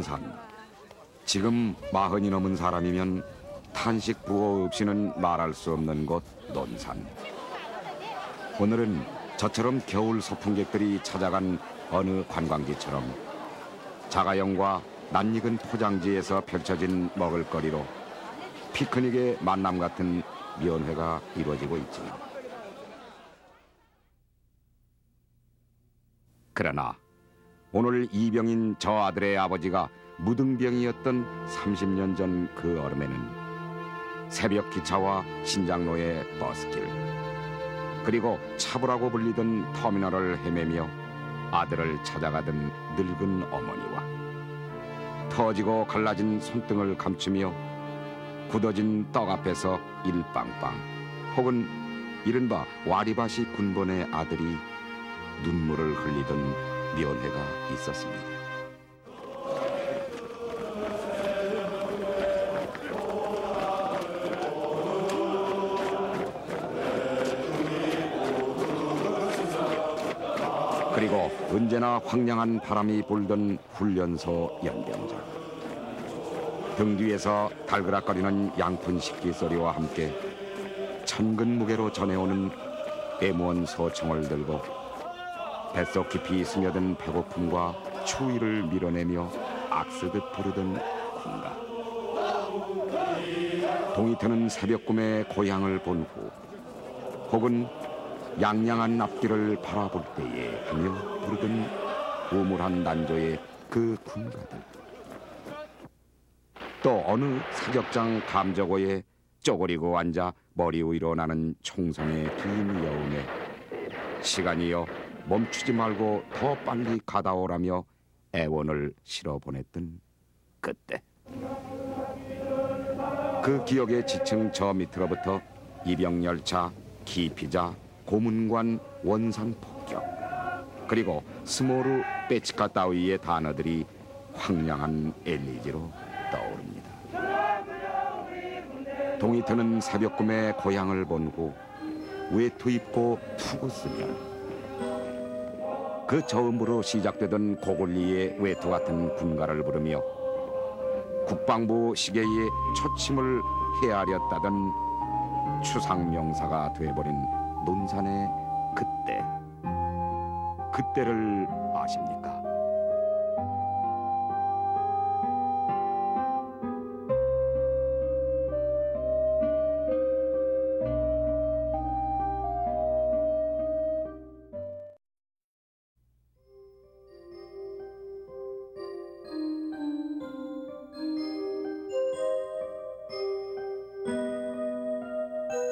논산. 지금 40이 넘은 사람이면 탄식 부호 없이는 말할 수 없는 곳 논산. 오늘은 저처럼 겨울 소풍객들이 찾아간 어느 관광지처럼 자가용과 낯익은 포장지에서 펼쳐진 먹을거리로 피크닉의 만남 같은 면회가 이루어지고 있지요. 그러나 오늘 이병인 저 아들의 아버지가 무등병이었던 30년 전 그 얼음에는 새벽 기차와 신장로의 버스길, 그리고 차부라고 불리던 터미널을 헤매며 아들을 찾아가던 늙은 어머니와 터지고 갈라진 손등을 감추며 굳어진 떡 앞에서 일빵빵 혹은 이른바 와리바시 군번의 아들이 눈물을 흘리던 면회가 있었습니다. 그리고 언제나 황량한 바람이 불던 훈련소 연병장. 등 뒤에서 달그락거리는 양푼 식기 소리와 함께 천근 무게로 전해오는 애무원 소총을 들고 뱃속 깊이 스며든 배고픔과 추위를 밀어내며 악쓰듯 부르던 군가. 동이 트는 새벽 꿈의 고향을 본 후 혹은 양양한 앞길을 바라볼 때에 하며 부르던 우물한 난조의 그 군가들. 또 어느 사격장 감저고에 쪼그리고 앉아 머리 위로 나는 총성의 긴 여운에 시간이여 멈추지 말고 더 빨리 가다오라며 애원을 실어 보냈던 그때. 그 기억의 지층 저 밑으로부터 이병열차, 기피자, 고문관, 원산 폭격, 그리고 스모르 빼치카 따위의 단어들이 황량한 엘리지로 떠오릅니다. 동이 트는 새벽 꿈의 고향을 본 후 외투 입고 투구 쓰면 그 처음으로 시작되던 고골리의 외투 같은 군가를 부르며 국방부 시계의 초침을 헤아렸다던 추상명사가 돼버린 논산의 그때를 아십니까?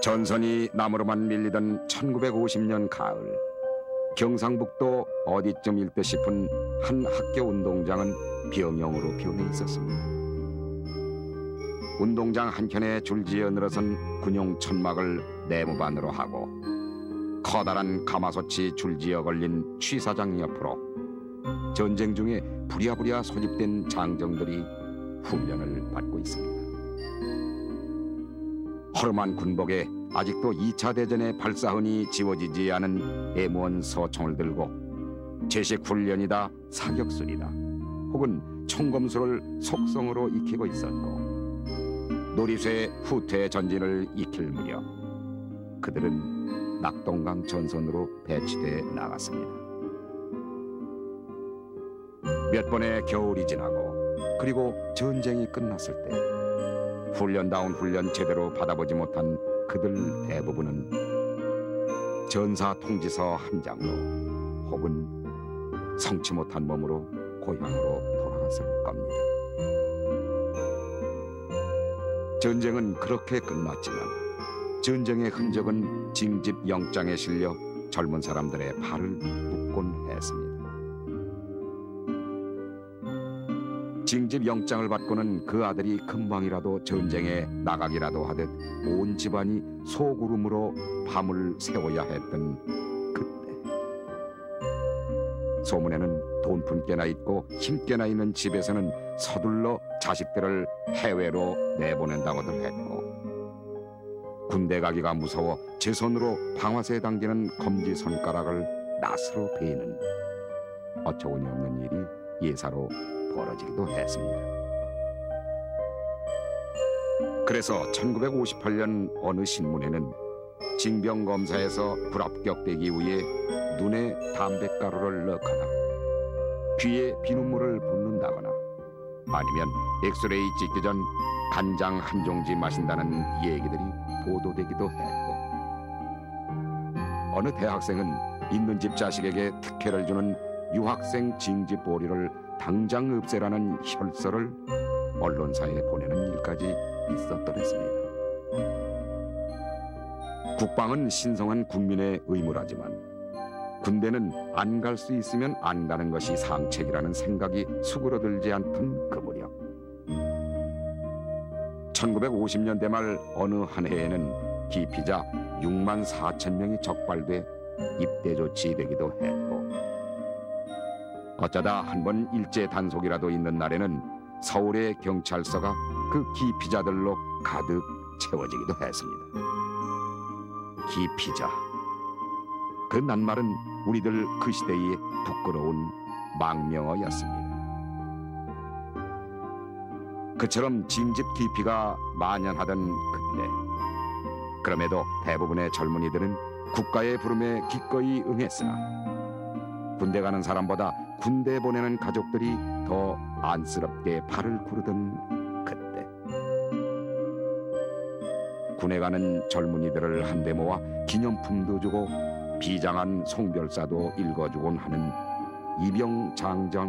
전선이 나무로만 밀리던 1950년 가을, 경상북도 어디쯤일 듯 싶은 한 학교 운동장은 병영으로 변해 있었습니다. 운동장 한켠에 줄지어 늘어선 군용 천막을 네모반으로 하고 커다란 가마솥이 줄지어 걸린 취사장 옆으로 전쟁 중에 부랴부랴 소집된 장정들이 훈련을 받고 있습니다. 허름한 군복에 아직도 2차 대전의 발사흔이 지워지지 않은 애무원 소총을 들고 제식 훈련이다, 사격술이다 혹은 총검술을 속성으로 익히고 있었고, 놀이쇠 후퇴 전진을 익힐 무렵 그들은 낙동강 전선으로 배치돼 나갔습니다. 몇 번의 겨울이 지나고 그리고 전쟁이 끝났을 때 훈련다운 훈련 제대로 받아보지 못한 그들 대부분은 전사 통지서 한 장으로 혹은 성치 못한 몸으로 고향으로 돌아갔을 겁니다. 전쟁은 그렇게 끝났지만 전쟁의 흔적은 징집 영장에 실려 젊은 사람들의 발을 묶곤 했습니다. 징집 영장을 받고는 그 아들이 금방이라도 전쟁에 나가기라도 하듯 온 집안이 소구름으로 밤을 새워야 했던 그때. 소문에는 돈푼 깨나 있고 힘 깨나 있는 집에서는 서둘러 자식들을 해외로 내보낸다고들 했고, 군대 가기가 무서워 제 손으로 방아쇠에 당기는 검지 손가락을 낫으로 베는 어처구니 없는 일이 예사로 벌어지기도 했습니다. 그래서 1958년 어느 신문에는 징병검사에서 불합격되기 위해 눈에 담뱃가루를 넣거나 귀에 비눗물을 붓는다거나 아니면 엑스레이 찍기 전 간장 한 종지 마신다는 얘기들이 보도되기도 했고, 어느 대학생은 있는 집 자식에게 특혜를 주는 유학생 징집 보리를 당장 없애라는 혈서를 언론사에 보내는 일까지 있었더랬습니다. 국방은 신성한 국민의 의무라지만 군대는 안 갈 수 있으면 안 가는 것이 상책이라는 생각이 수그러들지 않던 그 무렵 1950년대 말 어느 한 해에는 기피자 6만 4천 명이 적발돼 입대 조치되기도 했고, 어쩌다 한 번 일제 단속이라도 있는 날에는 서울의 경찰서가 그 기피자들로 가득 채워지기도 했습니다. 기피자, 그 낱말은 우리들 그 시대의 부끄러운 망명어였습니다. 그처럼 징집 기피가 만연하던 그때, 그럼에도 대부분의 젊은이들은 국가의 부름에 기꺼이 응했으나 군대 가는 사람보다 군대 보내는 가족들이 더 안쓰럽게 발을 구르던 그때, 군에 가는 젊은이들을 한데 모아 기념품도 주고 비장한 송별사도 읽어주곤 하는 입영장정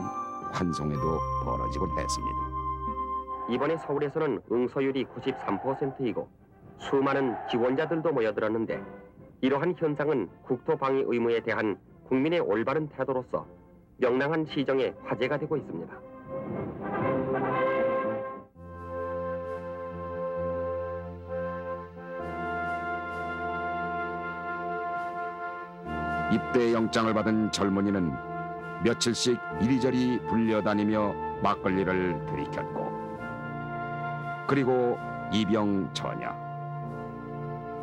환송회도 벌어지곤 했습니다. 이번에 서울에서는 응소율이 93%이고 수많은 지원자들도 모여들었는데, 이러한 현상은 국토방위 의무에 대한 국민의 올바른 태도로서 명랑한 시정의 화제가 되고 있습니다. 입대 영장을 받은 젊은이는 며칠씩 이리저리 불려다니며 막걸리를 들이켰고, 그리고 이병 전야,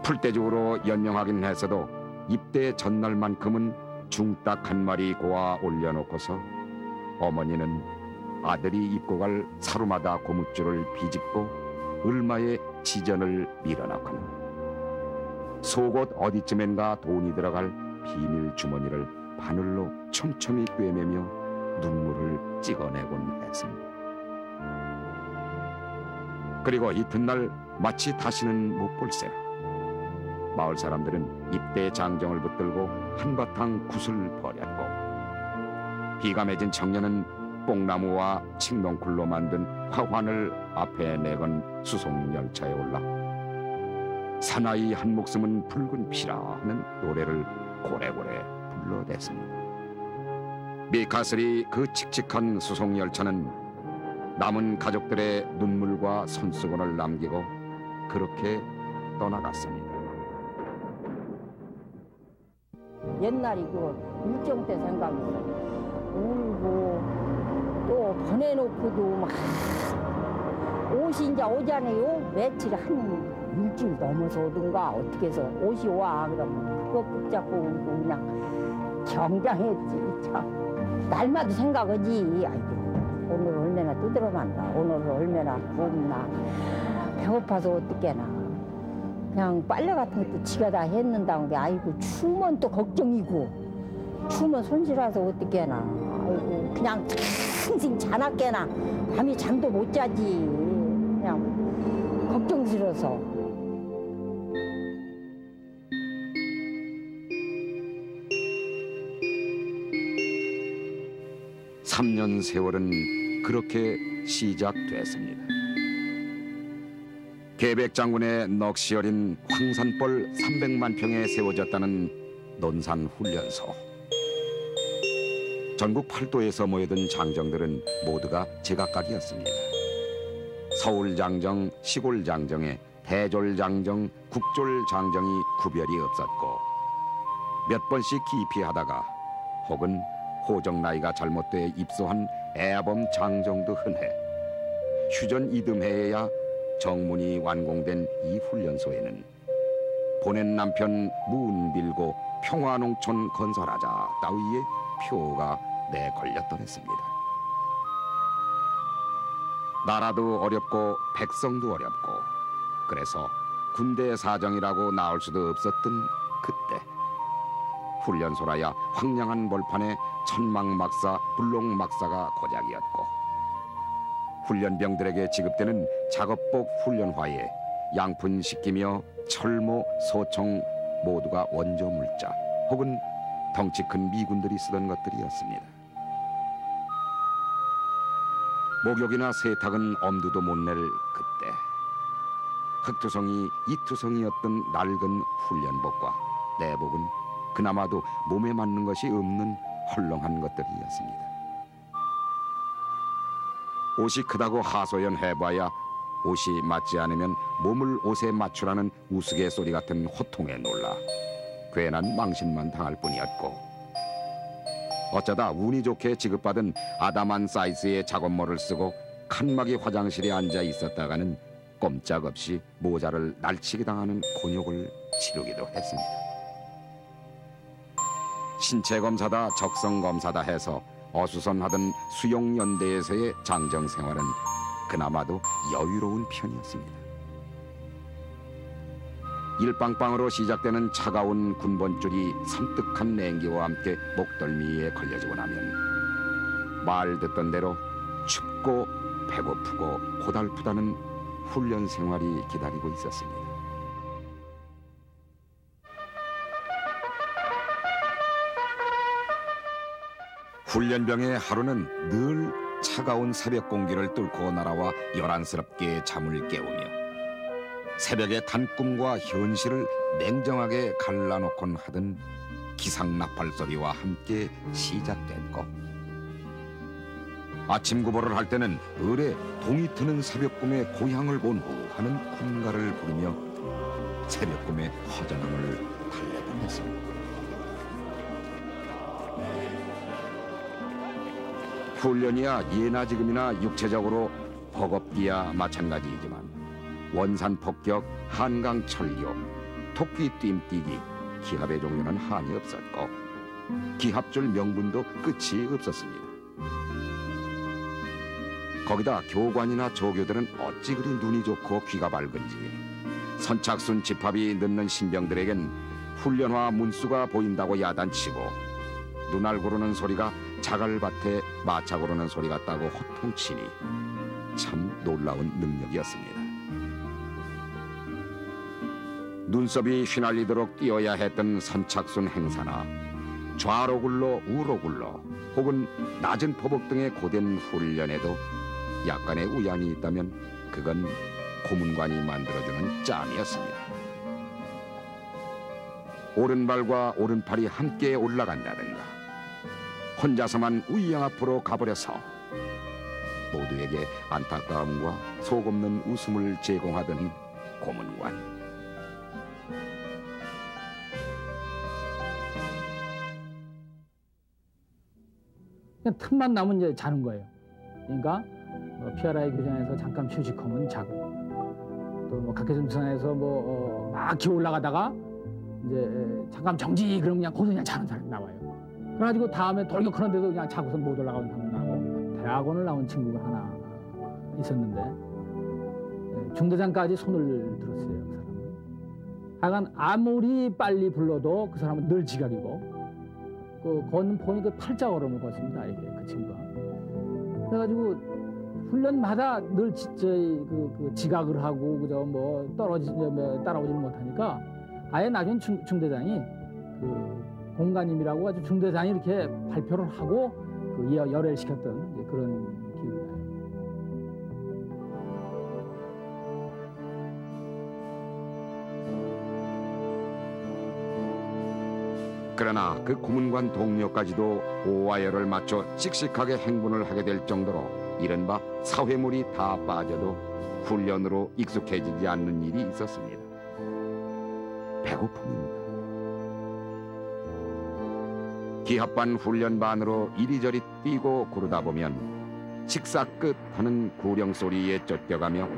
풀떼죽으로 연명하긴 했어도 입대 전날만큼은 중딱 한 마리 고아 올려놓고서 어머니는 아들이 입고 갈 사루마다 고무줄을 비집고 을마에 지전을 밀어넣거나 속옷 어디쯤엔가 돈이 들어갈 비닐 주머니를 바늘로 촘촘히 꿰매며 눈물을 찍어내곤 했습니다. 그리고 이튿날 마치 다시는 못 볼새라 마을 사람들은 입대 장정을 붙들고 한바탕 굿을 벌였고, 비가 맺은 청년은 뽕나무와 칡넝쿨로 만든 화환을 앞에 내건 수송열차에 올라 사나이 한 목숨은 붉은 피라 하는 노래를 고래고래 불러댔습니다. 미카슬이 그 칙칙한 수송열차는 남은 가족들의 눈물과 손수건을 남기고 그렇게 떠나갔습니다. 옛날이 그 일정 때 생각나서 울고 또 보내놓고도 막 옷이 이제 오잖아요. 며칠 한 일주일 넘어서 오든가 어떻게 해서 옷이 와. 그러면 그거 붙잡고 울고 그냥 경장했지. 참 날마다 생각하지. 아이고 오늘 얼마나 두드러만다. 오늘 얼마나 굽나. 배고파서 어떡해나. 그냥 빨래 같은 것도 지가 다 했는다는 게 아이고 추우면 또 걱정이고 추우면 손실해서 어떡해나. 아이고 그냥 싱싱 자놨게나. 밤에 잠도 못 자지. 그냥 걱정스러워서. 삼 년 세월은 그렇게 시작됐습니다. 계백 장군의 넋이 어린 황산벌 300만 평에 세워졌다는 논산 훈련소. 전국 팔도에서 모여든 장정들은 모두가 제각각이었습니다. 서울 장정, 시골 장정에 대졸 장정, 국졸 장정이 구별이 없었고, 몇 번씩 기피하다가 혹은 호적 나이가 잘못돼 입소한 애범 장정도 흔해 휴전 이듬해에야 정문이 완공된 이 훈련소에는 보낸 남편 문 빌고 평화농촌 건설하자 따위의 표가 내걸렸더랬습니다. 나라도 어렵고 백성도 어렵고 그래서 군대 사정이라고 나올 수도 없었던 그때 훈련소라야 황량한 벌판에 천막막사, 불록막사가 고작이었고 훈련병들에게 지급되는 작업복 훈련화에 양푼 식기며 철모, 소총 모두가 원조 물자 혹은 덩치 큰 미군들이 쓰던 것들이었습니다. 목욕이나 세탁은 엄두도 못 낼 그때 흑투성이 이투성이었던 낡은 훈련복과 내복은 그나마도 몸에 맞는 것이 없는 헐렁한 것들이었습니다. 옷이 크다고 하소연해봐야 옷이 맞지 않으면 몸을 옷에 맞추라는 우스갯소리 같은 호통에 놀라 괜한 망신만 당할 뿐이었고 어쩌다 운이 좋게 지급받은 아담한 사이즈의 작업모를 쓰고 칸막이 화장실에 앉아 있었다가는 꼼짝없이 모자를 날치기 당하는 곤욕을 치르기도 했습니다. 신체 검사다 적성 검사다 해서 어수선하던 수용연대에서의 장정 생활은 그나마도 여유로운 편이었습니다. 일빵빵으로 시작되는 차가운 군번줄이 섬뜩한 냉기와 함께 목덜미에 걸려지고 나면 말 듣던 대로 춥고 배고프고 고달프다는 훈련 생활이 기다리고 있었습니다. 훈련병의 하루는 늘 차가운 새벽 공기를 뚫고 날아와 요란스럽게 잠을 깨우며 새벽의 단꿈과 현실을 냉정하게 갈라놓곤 하던 기상나팔 소리와 함께 시작됐고 아침 구보를 할 때는 을에 동이 트는 새벽꿈에 고향을 본 후 하는 군가를 부르며 새벽꿈의 허전함을 달래곤 했습니다. 훈련이야 예나 지금이나 육체적으로 버겁기야 마찬가지이지만 원산 폭격, 한강 철교, 토끼 뜀뛰기, 기합의 종류는 한이 없었고 기합줄 명분도 끝이 없었습니다. 거기다 교관이나 조교들은 어찌 그리 눈이 좋고 귀가 밝은지 선착순 집합이 늦는 신병들에겐 훈련화 문수가 보인다고 야단치고 눈알 고르는 소리가 자갈밭에 마차 고르는 소리 같다고 호통치니 참 놀라운 능력이었습니다. 눈썹이 휘날리도록 뛰어야 했던 선착순 행사나 좌로 굴러 우로 굴러 혹은 낮은 포복 등의 고된 훈련에도 약간의 우연이 있다면 그건 고문관이 만들어주는 짬이었습니다. 오른발과 오른팔이 함께 올라간다든가 혼자서만 우이양 앞으로 가버려서 모두에게 안타까움과 속없는 웃음을 제공하던 고문관. 그냥 틈만 나면 이제 자는 거예요. 그러니까 피아라의 교장에서 잠깐 휴식하면 자고 또 각해준선에서 막 기어 올라가다가 이제 잠깐 정지 그러면 그냥 거기서 그냥 자는 사람이 나와요. 그래가지고 다음에 돌격하는데도 그냥 자고서 못 올라가는 사람이 나오고 대학원을 나온 친구가 하나 있었는데 중대장까지 손을 들었어요. 그 사람은. 하여간 아무리 빨리 불러도 그 사람은 늘 지각이고 걷는 폼이 팔자 걸음을 걷습니다. 이게 그 친구가. 그래가지고 훈련마다 늘 지각을 하고 그저 따라오지는 못하니까 아예 나중에 중대장이 공관님이라고 아주 중대장이 이렇게 발표를 하고 열애를 시켰던 그런 기억이 나요. 그러나 그 고문관 동료까지도 오와열을 맞춰 씩씩하게 행군을 하게 될 정도로 이른바 사회물이 다 빠져도 훈련으로 익숙해지지 않는 일이 있었습니다. 배고픔입니다. 기합반 훈련반으로 이리저리 뛰고 구르다 보면 식사 끝 하는 구령 소리에 쫓겨가며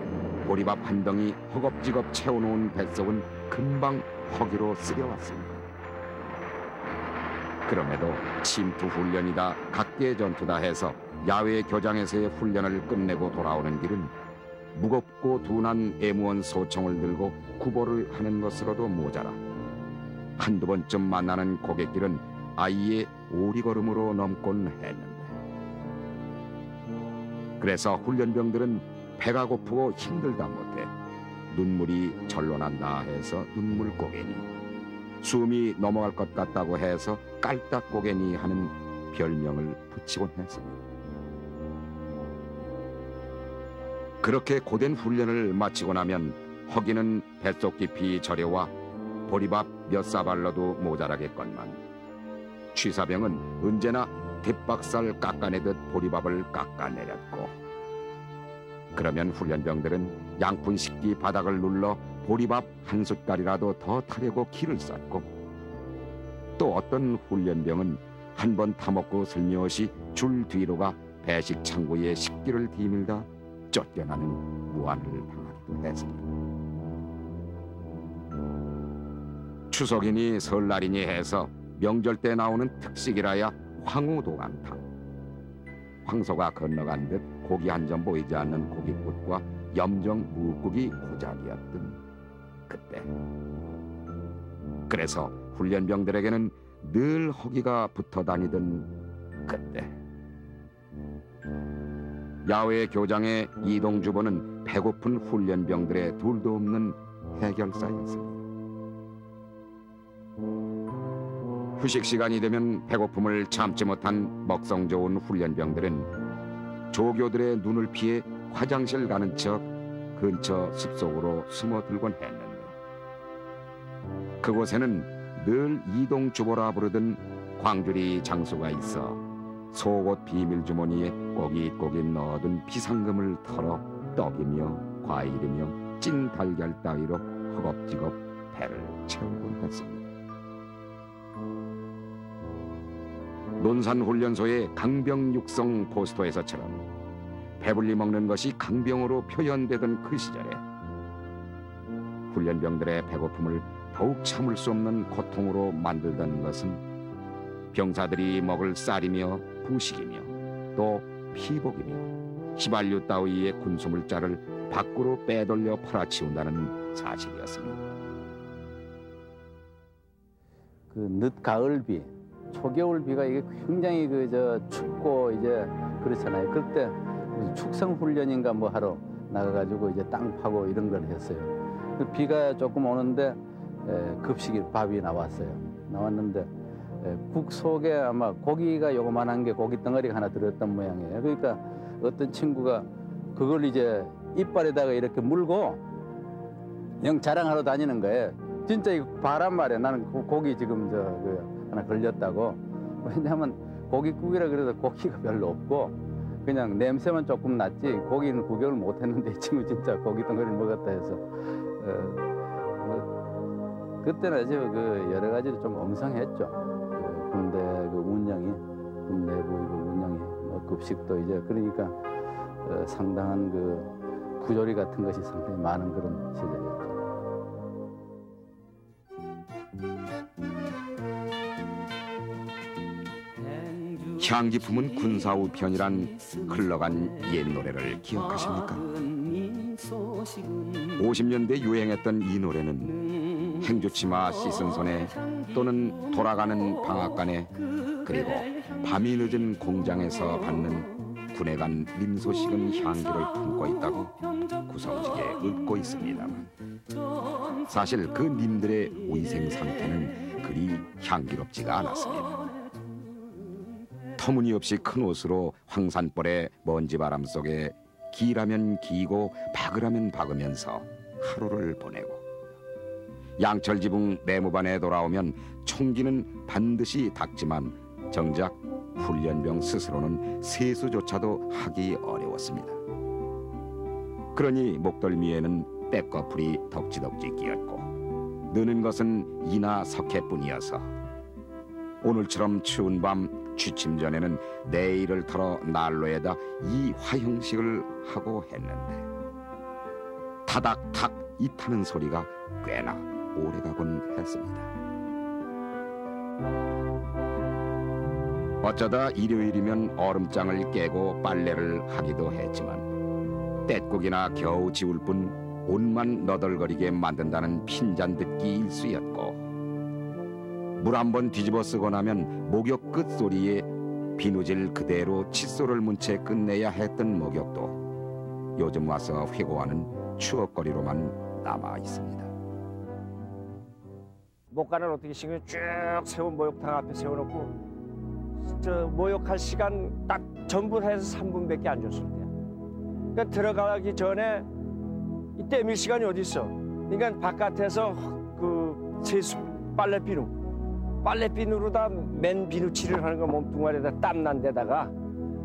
보리밥 한 덩이 허겁지겁 채워놓은 뱃속은 금방 허기로 쓰려왔습니다. 그럼에도 침투 훈련이다 각계 전투다 해서 야외 교장에서의 훈련을 끝내고 돌아오는 길은 무겁고 둔한 애무원 소총을 들고 구보를 하는 것으로도 모자라 한두 번쯤 만나는 고갯길은 아이의 오리걸음으로 넘곤 했는데, 그래서 훈련병들은 배가 고프고 힘들다 못해 눈물이 절로 난다 해서 눈물고개니, 숨이 넘어갈 것 같다고 해서 깔딱고개니 하는 별명을 붙이곤 했습니다. 그렇게 고된 훈련을 마치고 나면 허기는 뱃속 깊이 저려와 보리밥 몇 사발로도 모자라겠건만 취사병은 언제나 대박살 깎아내듯 보리밥을 깎아내렸고, 그러면 훈련병들은 양푼 식기 바닥을 눌러 보리밥 한 숟갈이라도 더 타려고 기를 썼고, 또 어떤 훈련병은 한 번 타먹고 슬며시 줄 뒤로가 배식 창고에 식기를 디밀다 쫓겨나는 무안을 당하기도 했습니다. 추석이니 설날이니 해서 명절 때 나오는 특식이라야 황후도감탕. 황소가 건너간 듯 고기 한 점 보이지 않는 고깃국과 염정 묵국이 고작이었던 그때. 그래서 훈련병들에게는 늘 허기가 붙어 다니던 그때. 야외 교장의 이동주보는 배고픈 훈련병들의 둘도 없는 해결사였습니다. 휴식 시간이 되면 배고픔을 참지 못한 먹성 좋은 훈련병들은 조교들의 눈을 피해 화장실 가는 척 근처 숲속으로 숨어들곤 했는데, 그곳에는 늘 이동주보라 부르던 광주리 장수가 있어 속옷 비밀주머니에 꼬깃꼬깃 넣어둔 비상금을 털어 떡이며 과일이며 찐 달걀 따위로 허겁지겁 배를 채우곤 했습니다. 논산훈련소의 강병 육성 포스터에서처럼 배불리 먹는 것이 강병으로 표현되던 그 시절에 훈련병들의 배고픔을 더욱 참을 수 없는 고통으로 만들던 것은 병사들이 먹을 쌀이며 부식이며 또 피복이며 휘발유 따위의 군수물자를 밖으로 빼돌려 팔아치운다는 사실이었습니다. 그 늦가을비, 초겨울비가 이게 굉장히 춥고 이제 그렇잖아요. 그때 축성 훈련인가 뭐 하러 나가가지고 이제 땅 파고 이런 걸 했어요. 비가 조금 오는데 급식이 밥이 나왔어요. 나왔는데 국 속에 아마 고기가 요만한 게 고기 덩어리가 하나 들었던 모양이에요. 그러니까 어떤 친구가 그걸 이제 이빨에다가 이렇게 물고 영 자랑하러 다니는 거예요. 진짜 이거 봐란 말이야. 나는 고기 지금 하나 걸렸다고. 왜냐하면 고깃국이라 그래서 고기가 별로 없고 그냥 냄새만 조금 났지 고기는 구경을 못 했는데 이 친구 진짜 고기 덩어리를 먹었다 해서 그때는 아주 여러 가지로 좀 엉성했죠. 군대 운영이, 군 내부 운영이, 급식도 이제 그러니까 상당한 부조리 같은 것이 상당히 많은 그런 시절이었죠. 향기 품은 군사우편이란 흘러간 옛 노래를 기억하십니까? 50년대 유행했던 이 노래는 행주치마 씻은 손에 또는 돌아가는 방앗간에 그리고 밤이 늦은 공장에서 받는 군에 간 민소식은 향기를 품고 있다고 구성지게 읊고 있습니다만, 사실 그 님들의 위생 상태는 그리 향기롭지가 않았습니다. 터무니없이 큰 옷으로 황산벌의 먼지바람 속에 길하면 기고 박으라면 박으면서 하루를 보내고, 양철지붕 내무반에 돌아오면 총기는 반드시 닦지만 정작 훈련병 스스로는 세수조차도 하기 어려웠습니다. 그러니 목덜미에는 떼꺼풀이 덕지덕지 끼었고 느는 것은 이나 석회뿐이어서 오늘처럼 추운 밤 취침 전에는 내일을 털어 난로에다 이 화형식을 하고 했는데, 타닥탁 이 타는 소리가 꽤나 오래가곤 했습니다. 어쩌다 일요일이면 얼음장을 깨고 빨래를 하기도 했지만 떼국이나 겨우 지울 뿐 옷만 너덜거리게 만든다는 핀잔 듣기 일쑤였고, 물 한 번 뒤집어 쓰고 나면 목욕 끝소리에 비누질 그대로 칫솔을 문 채 끝내야 했던 목욕도 요즘 와서 회고하는 추억거리로만 남아 있습니다. 목간을 어떻게 신경 쭉 세운 목욕탕 앞에 세워놓고 저 목욕할 시간 딱 전부 해서 3분밖에 안 줬을 때야. 그러니까 들어가기 전에 이때 밀 시간이 어디 있어? 그러니까 바깥에서 그 세수 빨래비누로다 맨 비누칠을 하는 거 몸뚱아리에다 땀난 데다가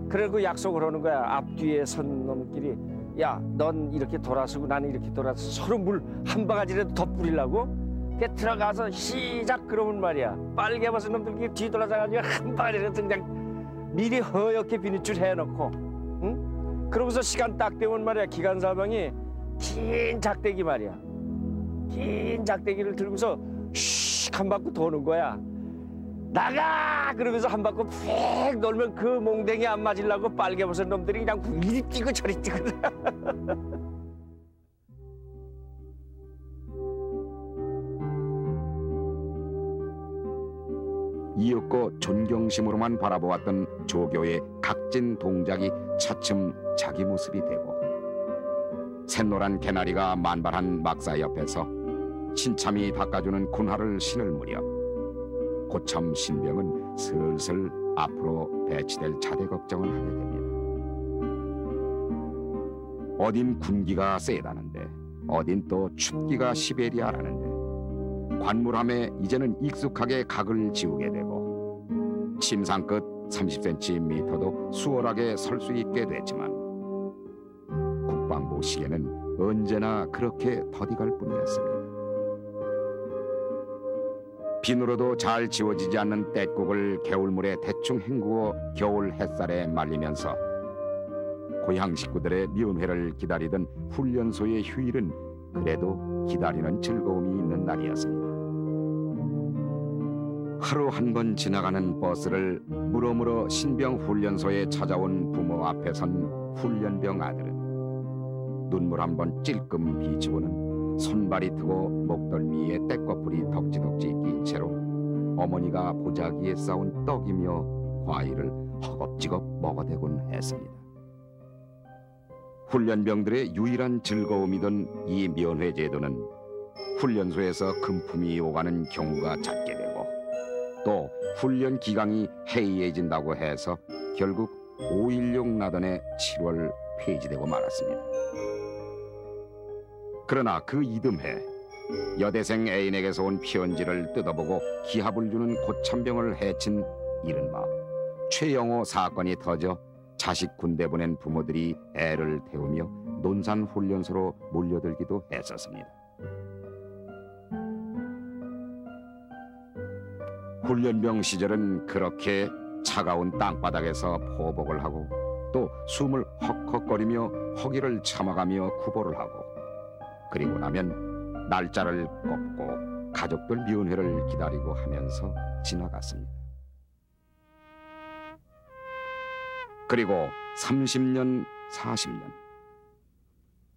그리고 약속을 하는 거야. 앞뒤에 선 놈끼리 야, 넌 이렇게 돌아서고 나는 이렇게 돌아서 서로 물 한 바가지라도 더 뿌리려고. 들어가서 시작 그러면 말이야. 빨개 벗은 놈들끼리 뒤돌아서가지고 한 바가지라도 그냥 미리 허옇게 비누칠 해놓고, 응? 그러고서 시간 딱 되면 말이야. 기관사방이 긴 작대기 말이야. 긴 작대기를 들고서 슉 한 바퀴 도는 거야. 나가! 그러면서 한 바퀴 푹 놀면 그 몽댕이 안 맞으려고 빨개 벗은 놈들이 그냥 이리 뛰고 저리 뛰고. 이윽고 존경심으로만 바라보았던 조교의 각진 동작이 차츰 자기 모습이 되고, 샛노란 개나리가 만발한 막사 옆에서 신참이 닦아주는 군화를 신을 무렵 고참 신병은 슬슬 앞으로 배치될 차대 걱정을 하게 됩니다. 어딘 군기가 세다는데 어딘 또 춥기가 시베리아라는데 관물함에 이제는 익숙하게 각을 지우게 되고 침상 끝 30cm도 수월하게 설 수 있게 됐지만 국방부 시계는 언제나 그렇게 더디갈 뿐이었습니다. 비누로도 잘 지워지지 않는 떼국을 겨울물에 대충 헹구어 겨울 햇살에 말리면서 고향 식구들의 면회를 기다리던 훈련소의 휴일은 그래도 기다리는 즐거움이 있는 날이었습니다. 하루 한 번 지나가는 버스를 물어물어 신병 훈련소에 찾아온 부모 앞에 선 훈련병 아들은 눈물 한 번 찔끔 비치고는 손발이 트고 목덜미에 떼꺼풀이 덕지덕지 낀 채로 어머니가 보자기에 싸운 떡이며 과일을 허겁지겁 먹어대곤 했습니다. 훈련병들의 유일한 즐거움이던 이 면회제도는 훈련소에서 금품이 오가는 경우가 잦게 되고 또 훈련 기강이 해이해진다고 해서 결국 5.16 나던의 7월 폐지되고 말았습니다. 그러나 그 이듬해 여대생 애인에게서 온 편지를 뜯어보고 기합을 주는 고참병을 해친 이른바 최영호 사건이 터져 자식 군대 보낸 부모들이 애를 태우며 논산훈련소로 몰려들기도 했었습니다. 훈련병 시절은 그렇게 차가운 땅바닥에서 포복을 하고 또 숨을 헉헉거리며 허기를 참아가며 구보를 하고 그리고 나면 날짜를 꼽고 가족들 면회를 기다리고 하면서 지나갔습니다. 그리고 30년, 40년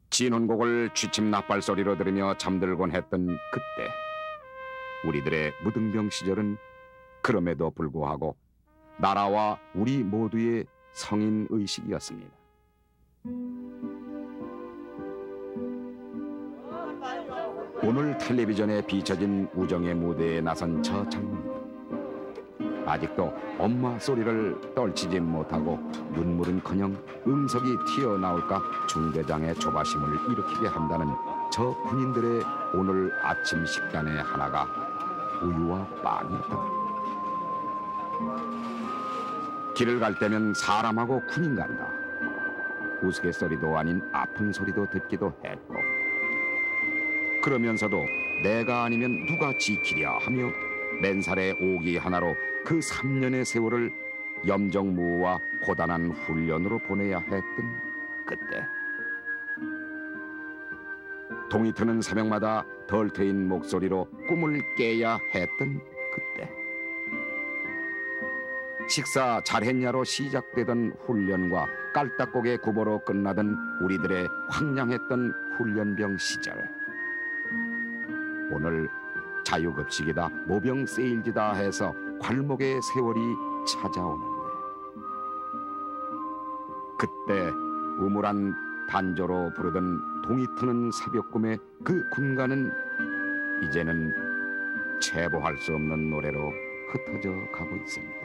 진혼곡을 취침 나팔 소리로 들으며 잠들곤 했던 그때 우리들의 무등병 시절은 그럼에도 불구하고 나라와 우리 모두의 성인 의식이었습니다. 오늘 텔레비전에 비춰진 우정의 무대에 나선 저 장면들, 아직도 엄마 소리를 떨치지 못하고 눈물은커녕 음석이 튀어나올까 중대장의 조바심을 일으키게 한다는 저 군인들의 오늘 아침 식단의 하나가 우유와 빵이었다. 길을 갈 때면 사람하고 군인 간다. 우스갯소리도 아닌 아픈 소리도 듣기도 했고 그러면서도 내가 아니면 누가 지키랴 하며 맨살의 오기 하나로 그 3년의 세월을 염정무와 고단한 훈련으로 보내야 했던 그때 동이 트는 새벽마다 덜 트인 목소리로 꿈을 깨야 했던 그때 식사 잘했냐로 시작되던 훈련과 깔딱고개 구보로 끝나던 우리들의 황량했던 훈련병 시절. 오늘 자유급식이다, 모병 세일즈다 해서 괄목의 세월이 찾아오는데, 그때 우물한 반조로 부르던 동이 트는 새벽 꿈의 그 군가는 이제는 체보할 수 없는 노래로 흩어져 가고 있습니다.